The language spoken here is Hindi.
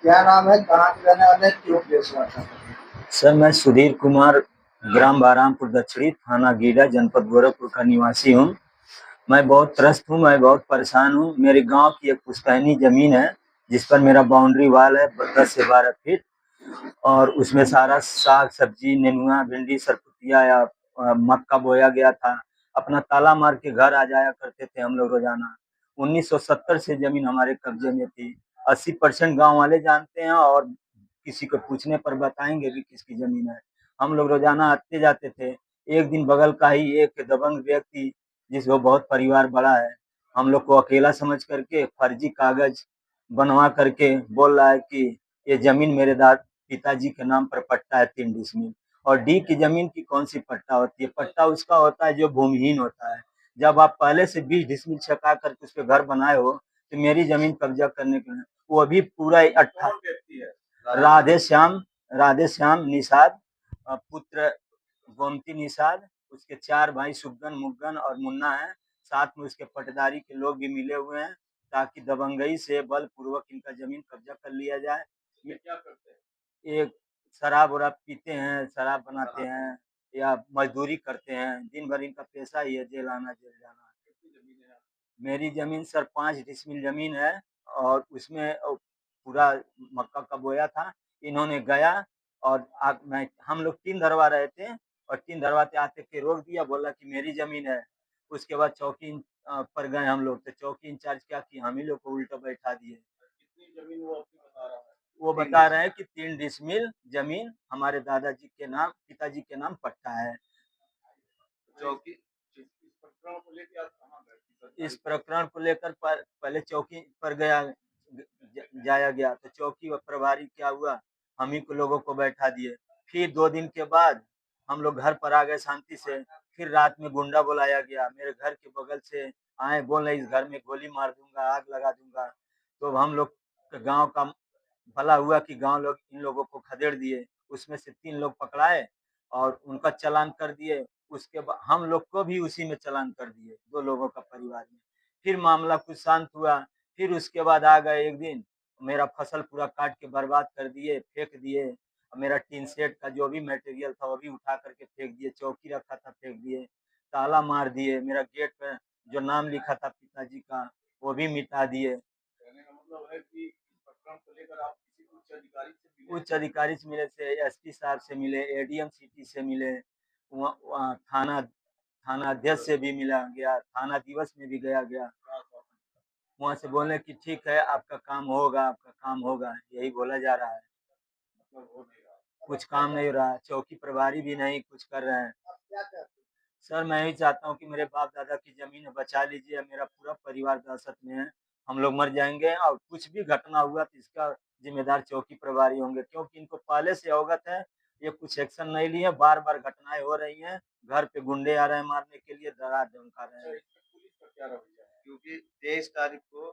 क्या नाम है, कहाँ के रहने वाले हैं, क्यों केस हुआ था? सर मैं सुधीर कुमार, ग्राम बारामपुर दक्षिणी, थाना गीडा, जनपद गोरखपुर का निवासी हूँ। मैं बहुत त्रस्त हूँ, मैं बहुत परेशान हूँ। मेरे गांव की एक पुश्तैनी जमीन है जिस पर मेरा बाउंड्री वाल है 10 से 12 फीट, और उसमें सारा साग सब्जी, नेनुआ, भिंडी, सरपुतिया या मक्का बोया गया था। अपना ताला मार के घर आ जाया करते थे हम लोग रोजाना। 1970 से जमीन हमारे कब्जे में थी। 80% गांव वाले जानते हैं, और किसी को पूछने पर बताएंगे भी किसकी जमीन है। हम लोग रोजाना आते जाते थे। एक दिन बगल का ही एक दबंग व्यक्ति, जिसको बहुत परिवार बड़ा है, हम लोग को अकेला समझ करके फर्जी कागज बनवा करके बोल रहा है कि ये जमीन मेरे पिताजी के नाम पर पट्टा है 3 डिसमिल। और डी की जमीन की कौन सी पट्टा होती है? पट्टा उसका होता है जो भूमिहीन होता है। जब आप पहले से 20 डिसमिल छका करके उस पर घर बनाए हो, तो मेरी जमीन कब्जा करने के लिए वो भी पूरा राधे श्याम, राधे श्याम निषाद, पुत्र गोमती निषाद। उसके 4 भाई सुगन, मुगन और मुन्ना है। साथ में उसके पटदारी के लोग भी मिले हुए हैं, ताकि दबंगई से बलपूर्वक इनका जमीन कब्जा कर लिया जाए। ये क्या करते हैं? एक शराब वराब पीते हैं, शराब बनाते हैं, या मजदूरी करते हैं। दिन भर इनका पैसा ही है जेल आना जेल जाना। मेरी जमीन सर 5 डिसमिल जमीन है, और उसमें पूरा मक्का का बोया था। इन्होंने गया और मैं हम लोग 3 धरवा रहे थे, और 3 धरवाते आते के रोक दिया, बोला कि मेरी जमीन है। उसके बाद चौकी पर गए हम लोग, तो चौकी इंचार्ज क्या कि हम ही लोग को उल्टा बैठा दिए। कितनी जमीन वो आपको बता रहा है? वो बता रहे हैं कि 3 डिसमिल जमीन हमारे दादाजी के नाम, पिताजी के नाम पट्टा है। चौकी इस प्रकरण को लेकर पहले चौकी पर जाया गया, तो चौकी व प्रभारी क्या हुआ, हम ही को लोगों को बैठा दिए। फिर 2 दिन के बाद हम लोग घर पर आ गए शांति से। फिर रात में गुंडा बुलाया गया, मेरे घर के बगल से आए, बोले इस घर में गोली मार दूंगा, आग लगा दूंगा। तो हम लोग गांव का भला हुआ कि गांव लोग इन लोगों को खदेड़ दिए। उसमें से 3 लोग पकड़ाए और उनका चालान कर दिए। उसके बाद हम लोग को भी उसी में चालान कर दिए, 2 लोगों का परिवार में। फिर मामला कुछ शांत हुआ। फिर उसके बाद आ गए एक दिन, मेरा फसल पूरा काट के बर्बाद कर दिए, फेंक दिए। मेरा टीन सेट का जो भी मटेरियल था वो भी उठा करके फेंक दिए, चौकी रखा था फेंक दिए, ताला मार दिए, मेरा गेट पे जो नाम लिखा था पिताजी का वो भी मिटा दिए। कहने का मतलब है कि प्रकरण को लेकर आप किसी उच्च अधिकारी से मिले थे, एसपी साहब से मिले, एडीएम सिटी से मिले, वहाँ थाना थाना अध्यक्ष से भी मिला गया, थाना दिवस में भी गया। वहाँ से बोले कि ठीक है आपका काम होगा, आपका काम होगा, यही बोला जा रहा है। कुछ काम नहीं हो रहा, चौकी प्रभारी भी नहीं कुछ कर रहे हैं। सर मैं ही चाहता हूँ कि मेरे बाप दादा की जमीन बचा लीजिए, मेरा पूरा परिवार दहशत में है। हम लोग मर जाएंगे, और कुछ भी घटना हुआ तो इसका जिम्मेदार चौकी प्रभारी होंगे, क्योंकि इनको पहले से अवगत है। ये कुछ एक्शन नहीं लिए, बार बार घटनाएं हो रही हैं, घर पे गुंडे आ रहे हैं मारने के लिए, डरा धमका रहे हैं। क्योंकि 23 तारीख को